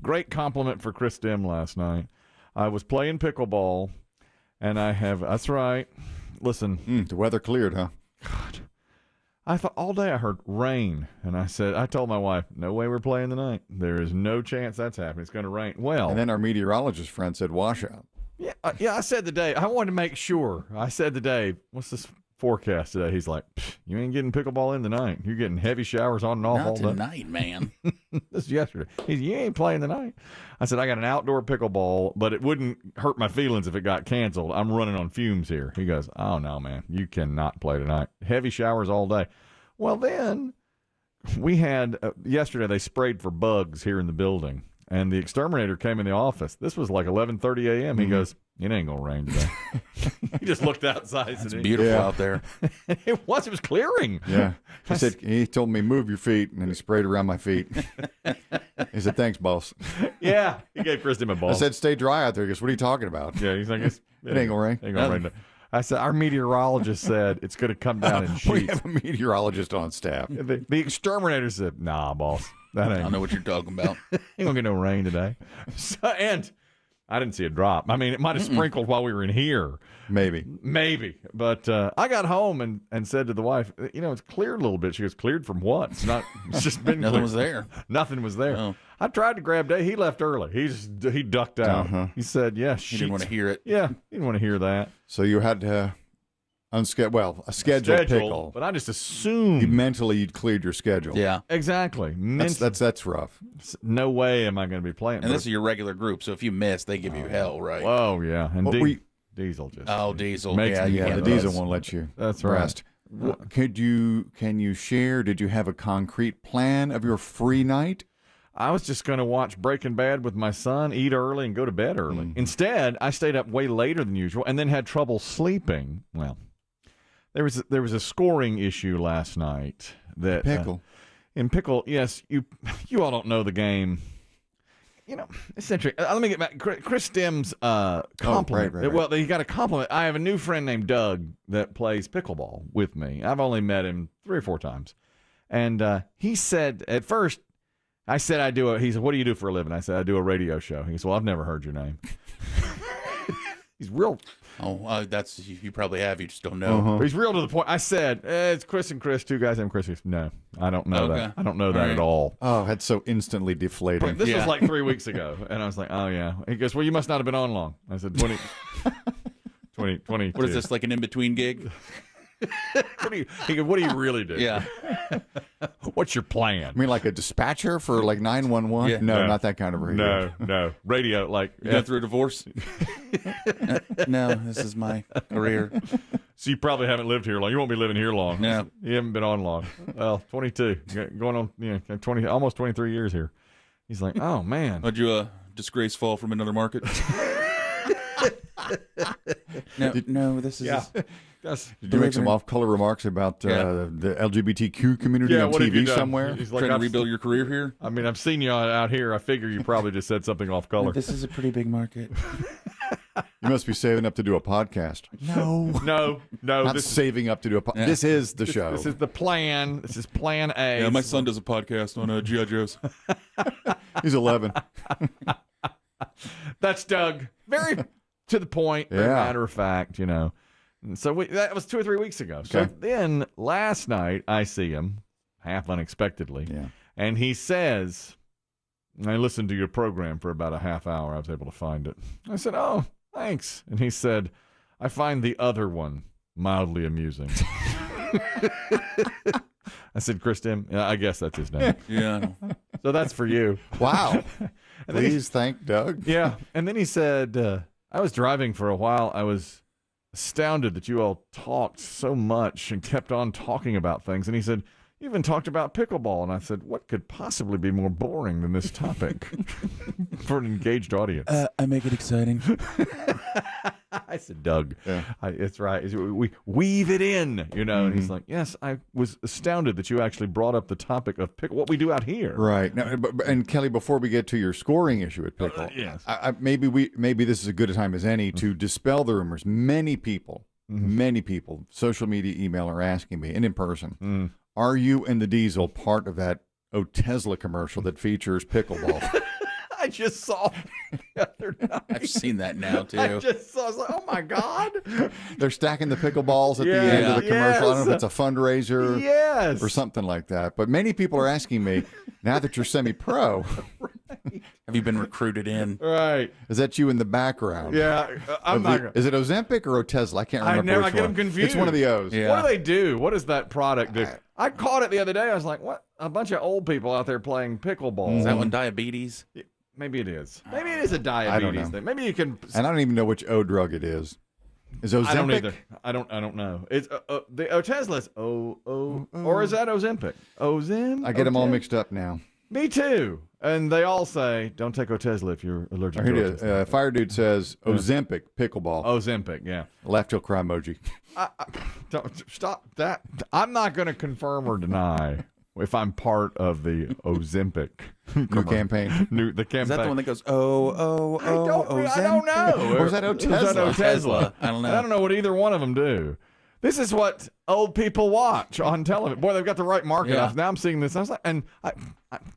great compliment for Chris Demm last night. I was playing pickleball, and that's right. Listen. The weather cleared, huh? God. I thought all day I heard rain, and I told my wife, no way we're playing tonight. There is no chance that's happening. It's going to rain. Well. And then our meteorologist friend said washout. Yeah, I said today, I wanted to make sure. I said today, what's this forecast today? He's like, you ain't getting pickleball in tonight. You're getting heavy showers on and off all day. Not tonight, man. This is yesterday. You ain't playing tonight. I said, I got an outdoor pickleball, but it wouldn't hurt my feelings if it got canceled. I'm running on fumes here. He goes, oh, no, man. You cannot play tonight. Heavy showers all day. Well, then we had, yesterday they sprayed for bugs here in the building, and the exterminator came in the office. This was like 11:30 a.m. He goes, it ain't going to rain today. He just looked outside. It's beautiful out there. It was clearing. Yeah. He told me, move your feet, and then he sprayed around my feet. He said, thanks, boss. Yeah. He gave Kristen a ball. I said, stay dry out there. He goes, what are you talking about? Yeah. He's like, it ain't going to rain. Ain't going to rain. I said, our meteorologist said it's going to come down in sheets. We have a meteorologist on staff. The exterminator said, nah, boss. That ain't. I know what you're talking about. Ain't going to get no rain today. And I didn't see a drop. I mean, it might have sprinkled while we were in here. Maybe. But I got home and said to the wife, it's cleared a little bit. She goes, cleared from what? It's just been Nothing was there. Nothing was there. Oh. I tried to grab Dave. He left early. He ducked out. Uh-huh. He said, yeah, He didn't want to hear it. Yeah, he didn't want to hear that. So you had to a scheduled pickle. But I just assumed. Mentally, you'd cleared your schedule. Yeah. Exactly. That's rough. No way am I going to be playing. And this is your regular group, so if you miss, they give you hell, right? Oh, yeah. And Diesel just. Oh, Diesel. The Diesel won't let you That's rest. Right. Can you share, did you have a concrete plan of your free night? I was just going to watch Breaking Bad with my son, eat early, and go to bed early. Mm-hmm. Instead, I stayed up way later than usual and then had trouble sleeping. Well, there was a scoring issue last night. That in Pickle, yes, you all don't know the game. It's interesting. Let me get back. Chris Demm's compliment. Right. Well, he got a compliment. I have a new friend named Doug that plays pickleball with me. I've only met him 3 or 4 times. And he said, at first, I said, he said, what do you do for a living? I said, I do a radio show. He said, well, I've never heard your name. He's real. Oh, you probably have. You just don't know. Uh-huh. He's real to the point. I said, it's Chris and Chris, 2 guys named Chris. He said, no, I don't know that. I don't know that at all. Oh, that's so instantly deflating. This was like 3 weeks ago. And I was like, oh, yeah. He goes, well, you must not have been on long. I said, 20. What is this, like an in-between gig? He goes, what do you really do? Yeah. What's your plan? I mean, like a dispatcher for like 911? Yeah. No, not that kind of radio. No. Radio, like. You going through a divorce? No, this is my career. So you probably haven't lived here long. You won't be living here long. No. You haven't been on long. Well, 22. Going on, almost 23 years here. He's like, oh, man. How'd you disgrace fall from another market? No, this is... Yeah. Did you make some off-color remarks about the LGBTQ community on TV somewhere? He's like, trying to rebuild your career here? I mean, I've seen you out here. I figure you probably just said something off-color. This is a pretty big market. You must be saving up to do a podcast. No. Not saving up to do a podcast. This is the show. This is the plan. This is plan A. Yeah, my son does a podcast on G.I. Joes. He's 11. That's Doug. Very to the point. Very matter of fact, So that was 2 or 3 weeks ago. So then last night I see him, half unexpectedly, and he says, I listened to your program for about a half hour. I was able to find it. I said, oh, thanks. And he said, I find the other one mildly amusing. I said, Chris Demm? Yeah, I guess that's his name. Yeah. So that's for you. Wow. Please thank Doug. Yeah. And then he said, I was driving for a while. I was astounded that you all talked so much and kept on talking about things. And he said, you even talked about pickleball. And I said, what could possibly be more boring than this topic for an engaged audience? I make it exciting. I said, Doug, it's right. We weave it in, And he's like, yes, I was astounded that you actually brought up the topic of what we do out here. Right. Now, and Kelly, before we get to your scoring issue at Pickle, yes. maybe this is as good a time as any to dispel the rumors. Many people, social media, email are asking me, and in person, are you and the Diesel part of that Tesla commercial that features pickleball? I just saw the other night. I've seen that now too. I just saw. I was like, oh my god. They're stacking the pickleballs at the Yes, end of the commercial. I don't know if yes. it's a fundraiser Yes. or something like that. But many people are asking me, now that you're semi-pro, Have you been recruited in? Right. is that you in the background? Yeah. I'm not gonna. Is it Ozempic or Otezla? I can't remember. I get them confused. It's one of the O's. Yeah. What do they do? What does that product do? I caught it the other day. I was like, what? A bunch of old people out there playing pickleball. Is that one diabetes? Maybe it is. Maybe it is a I don't diabetes know. thing. Maybe you can. And I don't even know which O drug it is. Is Ozempic? I don't either. I don't know. It's the Otezla is or is that Ozempic? I get them all mixed up now. Me too. And they all say, don't take Otezla if you're allergic Here to it is. Otezla. Fire Dude says Ozempic pickleball. Ozempic, yeah. Laugh till cry emoji. Don't stop that. I'm not going to confirm or deny if I'm part of the Ozempic New campaign. the campaign. Is that the one that goes, oh, I don't know. Or is that Otezla? Otezla? I don't know. I don't know what either one of them do. This is what old people watch on television. Boy, they've got the right market. Yeah. Now I'm seeing this. I was like, and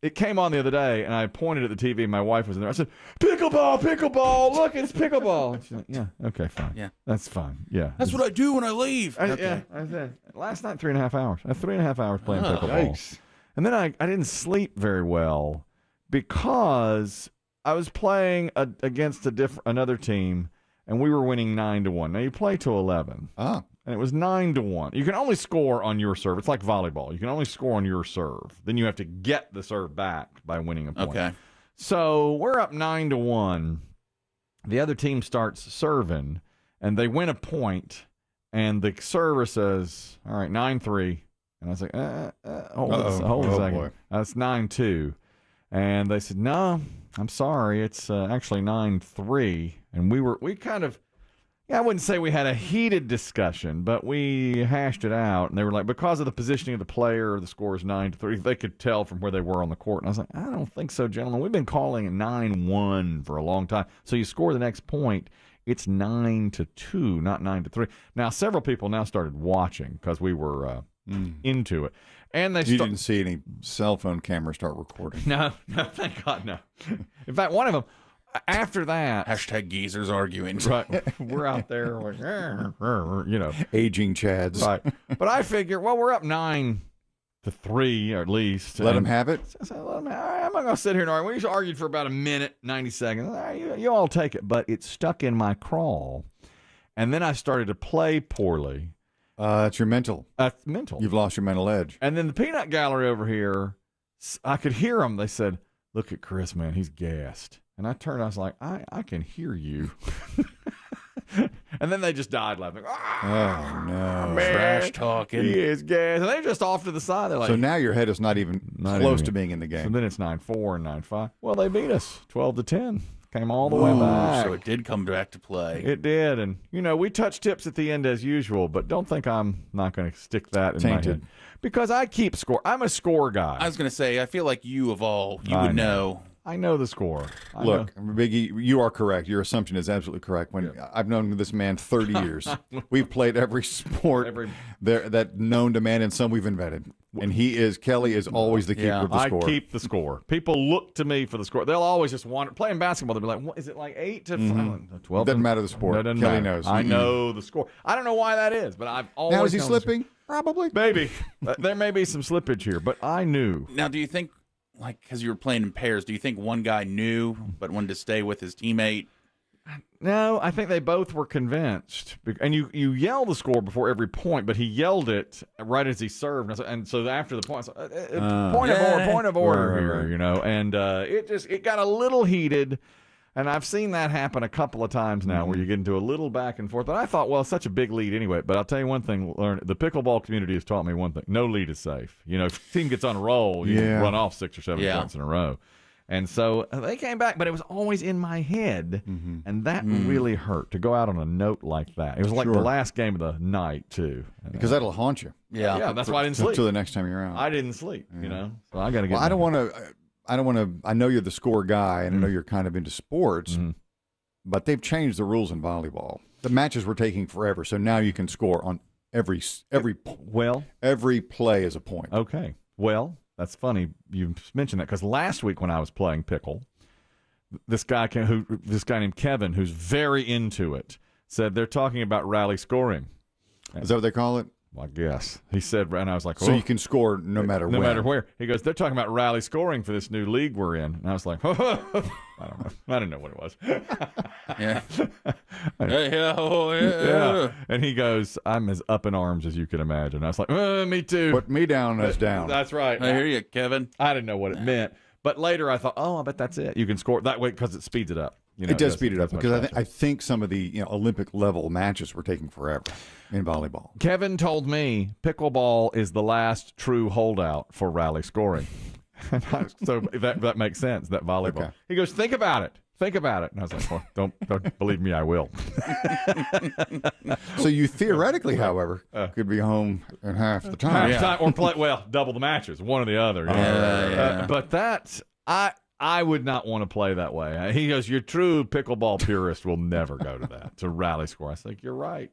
it came on the other day, and I pointed at the TV. My wife was in there. I said, "Pickleball, pickleball! Look, it's pickleball." And she's like, "Yeah, okay, fine. Yeah. That's fine. Yeah, That's what I do when I leave. Yeah, I said last night 3.5 hours. I had 3.5 hours playing pickleball, Yikes. and then I didn't sleep very well because I was playing against another team, and we were winning 9-1. Now you play to 11. Ah. And it was 9-1. You can only score on your serve. It's like volleyball. You can only score on your serve. Then you have to get the serve back by winning a point. Okay. So we're up 9-1. The other team starts serving, and they win a point, and the server says, all right, 9-3. And I was like, hold a second. Boy. That's 9-2. And they said, no, I'm sorry. It's actually 9-3. And we kind of, I wouldn't say we had a heated discussion, but we hashed it out. And they were like, because of the positioning of the player, the score is 9-3. They could tell from where they were on the court. And I was like, I don't think so, gentlemen. We've been calling it 9-1 for a long time. So you score the next point, it's 9-2, not 9-3. Now, several people now started watching because we were into it. And they You didn't see any cell phone cameras start recording. No, thank God, no. In fact, one of them, after that, Hashtag geezers arguing. right, we're out there, like, you know, Aging Chads. right. But I figure, well, we're up 9-3 or at least. Let them have it. So let 'em- all right, I'm not going to sit here and argue. We just argued for about a minute, 90 seconds. All right, you all take it. But it stuck in my crawl. And then I started to play poorly. It's your mental. Mental. You've lost your mental edge. And then the peanut gallery over here, I could hear them. They said, look at Chris, man. He's gassed. And I turned, I was like, I can hear you. And then they just died laughing. Oh, no. Man, Trash talking. he is gassed. And they're just off to the side. They're like, So now your head is not even Not close even. to being in the so game. then it's 9-4 and 9-5. Well, they beat us 12-10. Came all the way back. So it did come back to play. It did. And, you know, we touch tips at the end as usual, but don't think I'm not going to stick that in my Tainted. head. Because I keep score. I'm a score guy. I was going to say, I feel like you of all, you I would know. know. I know the score. I Look, know. Biggie, you are correct. Your assumption is absolutely correct. When I've known this man 30 years, we've played every sport that known to man, and some we've invented. And Kelly is always the keeper of the I score. keep the score. People look to me for the score. They'll always just want playing basketball. They'll be like, "What is it like 8-5, 12?" Doesn't matter the sport. No, doesn't Kelly matter. knows. I know the score. I don't know why that is, but I've always. Now is he known the score. slipping? Probably. Maybe there may be some slippage here, but I knew. Now, do you think, like, because you were playing in pairs, do you think one guy knew but wanted to stay with his teammate? No, I think they both were convinced. And you yell the score before every point, but he yelled it right as he served. And so after the point, point of order right, here, right. you know. And it got a little heated. And I've seen that happen a couple of times now where you get into a little back and forth. But I thought, well, it's such a big lead anyway. But I'll tell you one thing, the pickleball community has taught me one thing. No lead is safe. You know, if a team gets on a roll, you can run off 6 or 7 points in a row. And so they came back, but it was always in my head, and that really hurt to go out on a note like that. It was like the last game of the night, too. Because that'll haunt you Yeah, that's why I didn't sleep. until the next time you're out. I didn't sleep, you know. So I got to get. Well, I don't want to. I know you're the score guy, and I know you're kind of into sports, but they've changed the rules in volleyball. The matches were taking forever, so now you can score on every play is a point. Okay. Well, that's funny you mentioned that because last week when I was playing pickle, this guy named Kevin, who's very into it, said they're talking about rally scoring. Is that what they call it? Well, I guess. He said, and I was like, so you can score no matter no matter where. He goes, they're talking about rally scoring for this new league we're in. And I was like, I don't know. I didn't know what it was. Yeah. Yeah. And he goes, I'm as up in arms as you can imagine. I was like, me too. Put me down as down. That's right. I hear you, Kevin. I didn't know what it meant. But later I thought, I bet that's it. You can score that way because it speeds it up. It does speed it up because I think some of the Olympic level matches were taking forever in volleyball. Kevin told me pickleball is the last true holdout for rally scoring. So that makes sense, that volleyball. Okay. He goes, think about it. Think about it. And I was like, well, don't believe me, I will. So you theoretically, however, could be home in half the time. Or play, double the matches, one or the other. But that's, I would not want to play that way. He goes, your true pickleball purist will never go to that, to rally score. I was like, you're right.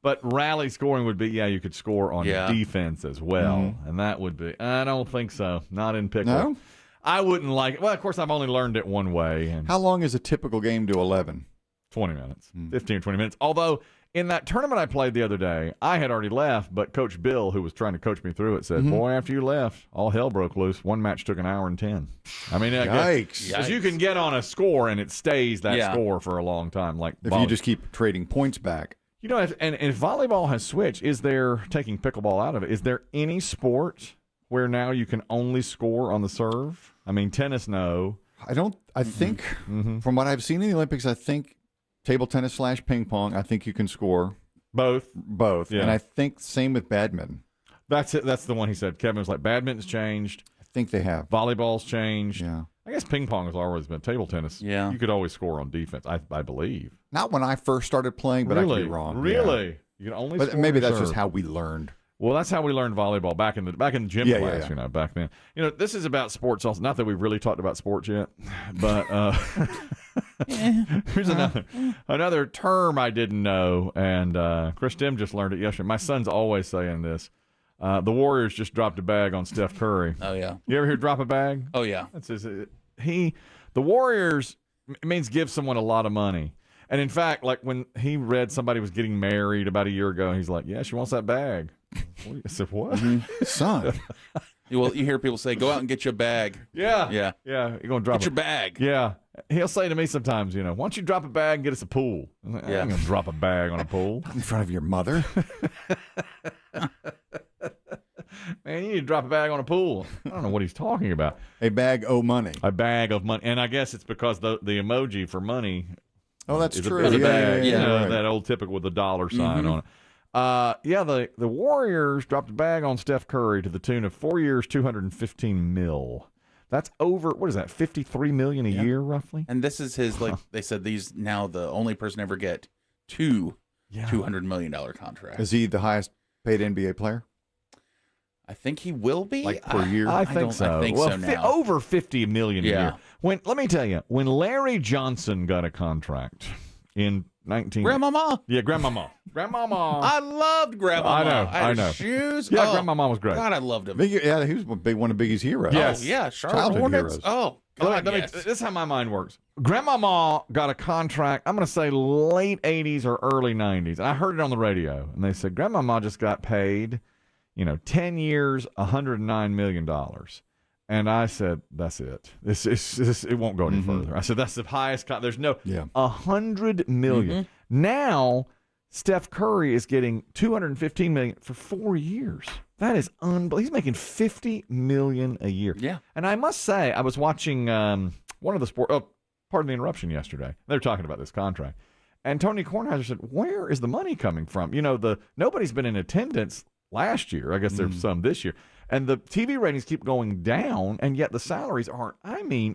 But rally scoring would be, you could score on defense as well. Mm-hmm. And that would be, I don't think so. Not in pickle. No? I wouldn't like it. Well, of course, I've only learned it one way. And how long is a typical game to 11? 20 minutes, 15 or 20 minutes. Although, in that tournament I played the other day, I had already left, but Coach Bill, who was trying to coach me through it, said, boy, after you left, all hell broke loose. One match took an hour and 10. I mean, yikes. Because you can get on a score, and it stays that score for a long time. Like if you just keep trading points back. And if volleyball has switched, taking pickleball out of it, is there any sport where now you can only score on the serve? I mean, tennis, no. I think, from what I've seen in the Olympics, I think table tennis / ping pong, I think you can score. Both. Yeah. And I think same with badminton. That's it. That's the one he said. Kevin was like, badminton's changed. I think they have. Volleyball's changed. Yeah. I guess ping pong has always been. Table tennis, you could always score on defense, I believe. Not when I first started playing, but really? I could be wrong. Really? Yeah. You can only but maybe that's just how we learned. Well, that's how we learned volleyball back in gym class, back then. This is about sports also. Not that we've really talked about sports yet, but here's another term I didn't know, and Chris Demm just learned it yesterday. My son's always saying this. The Warriors just dropped a bag on Steph Curry. Oh, yeah. You ever hear drop a bag? Oh, yeah. That's the Warriors means give someone a lot of money. And in fact, like when he read somebody was getting married about a year ago, he's like, yeah, she wants that bag. I said, what? Son. Well, you hear people say, go out and get your bag. Yeah. Yeah. Yeah. You're going to drop your bag. Yeah. He'll say to me sometimes, why don't you drop a bag and get us a pool? I'm like, I ain't going to drop a bag on a pool. In front of your mother? Man, you need to drop a bag on a pool. I don't know what he's talking about. A bag of money. A bag of money. And I guess it's because the emoji for money. Oh, that's true. Is a bag, right. That old typical with the dollar sign on it. The Warriors dropped a bag on Steph Curry to the tune of 4 years, $215 million. That's over, what is that, $53 million a year, roughly? And this is his, they said, he's now the only person to ever get two $200 million contracts. Is he the highest paid NBA player? I think he will be. Like per year? I think so. I think so now. Over $50 million a year. Let me tell you, when Larry Johnson got a contract in Grandmama. Yeah, Grandmama. Grandmama. I loved Grandmama. I know. Shoes. Yeah, Grandmama was great. God, I loved him. He was a big one of Biggie's heroes. Yes. Oh, yeah, Charlotte Childhood Hornets. heroes. Oh, God, this is how my mind works. Grandmama got a contract, I'm going to say late 80s or early 90s. And I heard it on the radio. And they said, Grandmama just got paid, 10 years, $109 million. And I said, that's it. This it won't go any further. I said, that's the highest. There's no $100 million. Now, Steph Curry is getting $215 million for 4 years. That is unbelievable. He's making $50 million a year. Yeah. And I must say, I was watching one of the sport. Oh, pardon the interruption. Yesterday, they're talking about this contract, and Tony Kornheiser said, "Where is the money coming from? Nobody's been in attendance last year. I guess there's some this year." And the TV ratings keep going down, and yet the salaries aren't,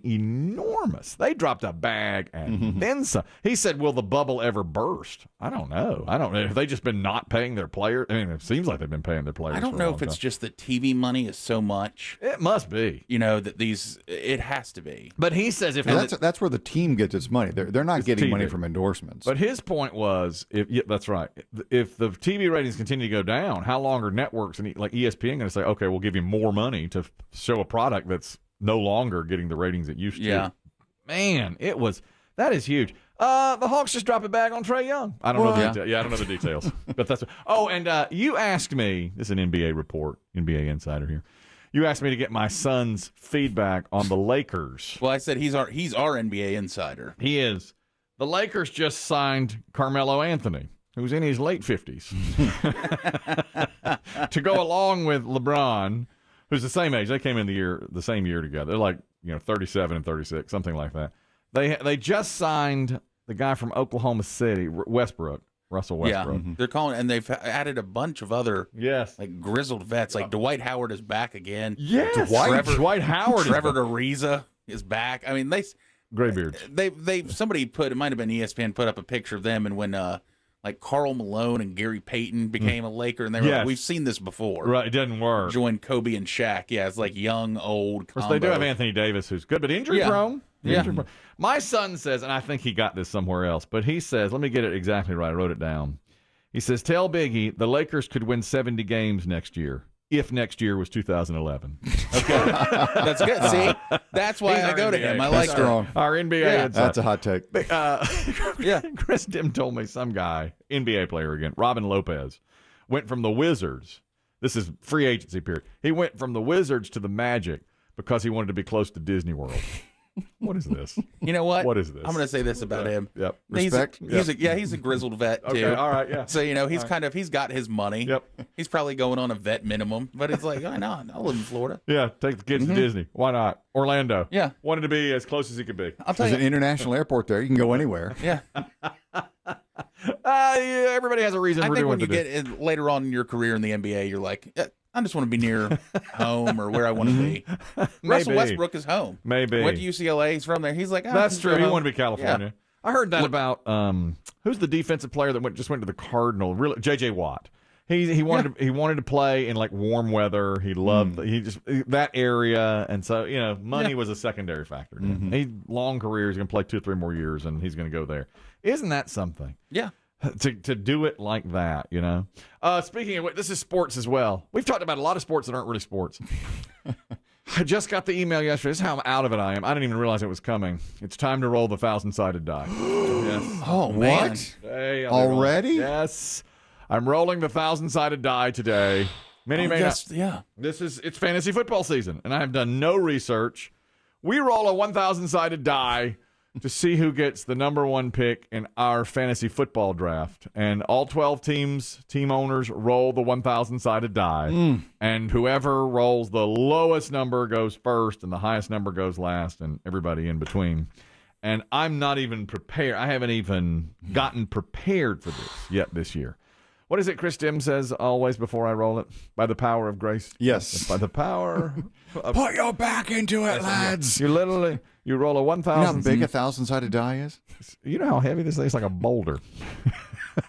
enormous. They dropped a bag and then some. He said, will the bubble ever burst? I don't know. Have they just been not paying their players? I mean, it seems like they've been paying their players. I don't know if it's just that TV money is so much. It must be. That it has to be. But he says that's where the team gets its money. They're not getting TV. money from endorsements. But his point was, that's right. If the TV ratings continue to go down, how long are networks and like ESPN going to say, okay, we'll give you more money to show a product that's no longer getting the ratings it used to? man, that is huge. The Hawks just dropped a bag on Trae Young. I don't know the details. Yeah, I don't know the details. But that's and you asked me. This is an NBA report, NBA insider here. You asked me to get my son's feedback on the Lakers. Well, I said he's our NBA insider. He is. The Lakers just signed Carmelo Anthony, who's in his late 50s, to go along with LeBron, who's the same age. They came in the same year together. They're like 37 and 36, something like that. They just signed the guy from Oklahoma City, Russell Westbrook. Yeah, they're calling, and they've added a bunch of other like grizzled vets. Like Dwight Howard is back again. Yes, Dwight Howard. Trevor Ariza is back. I mean, graybeards. Somebody it might have been ESPN put up a picture of them, and when like Karl Malone and Gary Payton became a Laker, and they were like, we've seen this before. Right, it doesn't work. Joined Kobe and Shaq. Yeah, it's like young, old combo. Of course, they do have Anthony Davis, who's good, but injury prone. My son says, and I think he got this somewhere else, but he says, let me get it exactly right. I wrote it down. He says, tell Biggie the Lakers could win 70 games next year, if next year was 2011. Okay. That's good. See? That's why I go to him. I like strong. Our NBA. That's a hot take. Chris Demm told me some guy, NBA player again, Robin Lopez, went from the Wizards. This is free agency period. He went from the Wizards to the Magic because he wanted to be close to Disney World. What is this? You know what? What is this? I'm going to say this about him. Yep. Respect. He's a grizzled vet too. Okay. All right. Yeah. So he's got his money. Yep. He's probably going on a vet minimum, but it's like, why not? I live in Florida. Yeah. Take the kids to Disney. Why not? Orlando. Yeah. Wanted to be as close as he could be. There's an international airport there. You can go anywhere. Yeah. Everybody has a reason for doing what they do. I think when you get later on in your career in the NBA, you're like, I just want to be near home or where I want to be. Russell Westbrook is home. Maybe. Went to UCLA. He's from there. He's like, that's true. He wanted to be California. Yeah. I heard that about who's the defensive player that just went to the Cardinal? Really, J.J. Watt. He wanted to play in like warm weather. He loved that area, and so money was a secondary factor. He long career. He's going to play 2 or 3 more years, and he's going to go there. Isn't that something? Yeah. To do it like that, Speaking of which, this is sports as well. We've talked about a lot of sports that aren't really sports. I just got the email yesterday. This is how out of it I am. I didn't even realize it was coming. It's time to roll the 1,000-sided die. Yes. Oh, man. What? Already? Yes. I'm rolling the 1,000-sided die today. Many may not. Yeah. It's fantasy football season, and I have done no research. We roll a 1,000-sided die to see who gets the number 1 pick in our fantasy football draft. And all 12 team owners roll the 1,000-sided die. And whoever rolls the lowest number goes first, and the highest number goes last, and everybody in between. And I'm not even prepared. I haven't even gotten prepared for this yet this year. What is it Chris Demm says always before I roll it? By the power of grace? Yes. By the power of... Put your back into it, lads. You roll a 1,000... You know how big a 1,000-sided die is? You know how heavy this is? It's like a boulder.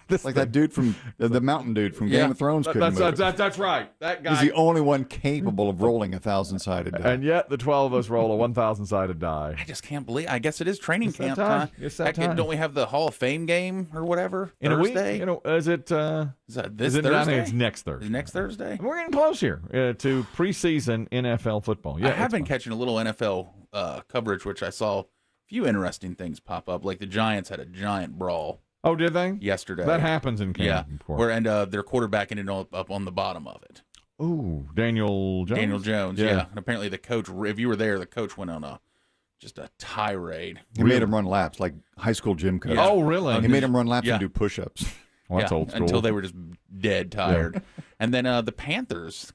That dude from the mountain dude from Game of Thrones couldn't move it. That's right. That guy. He's the only one capable of rolling a 1,000-sided die. And yet the 12 of us roll a 1,000-sided die. I just can't believe. I guess it is training camp time. It's that time. Don't we have the Hall of Fame game or whatever in Thursday? A week? Is it? Is that this Thursday? I think it's next Thursday. Is next Thursday? We're getting close here to preseason NFL football. Yeah, I have been catching a little NFL coverage, which I saw a few interesting things pop up. Like the Giants had a giant brawl. Oh, did they? Yesterday. That happens in camp. Yeah. Their quarterback ended up on the bottom of it. Ooh, Daniel Jones. Yeah. And apparently the coach, if you were there, the coach went on just a tirade. He made him run laps like high school gym coach. Yeah. Oh, really? He made him run laps and do push-ups. Well, that's old school. Until they were just dead tired. Yeah. And then the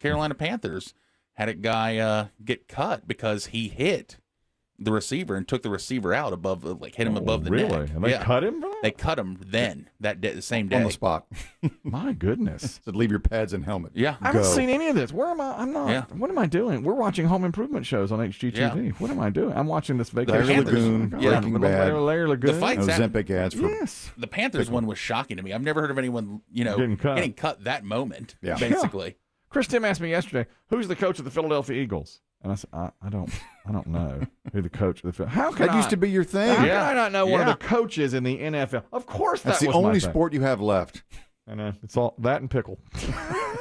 Carolina Panthers, had a guy get cut because he hit the receiver and took the receiver out hit him above the neck. Really? And they cut him for that? They cut him then, the same day. On the spot. My goodness. Said leave your pads and helmet. Yeah. I haven't seen any of this. Where am I? I'm not. Yeah. What am I doing? We're watching home improvement shows on HGTV. Yeah. What am I doing? I'm watching this vacation. Larry Lagoon, Breaking Bad. Larry Lagoon. The fights Ozempic ads for the Panthers one was shocking to me. I've never heard of anyone, getting cut that moment, basically. Yeah. Chris Demm asked me yesterday, who's the coach of the Philadelphia Eagles? And I said, I don't know who the coach of the How can that used to be your thing? How can I not know one of the coaches in the NFL? Of course, that's the only sport you have left. I know it's all that and pickle.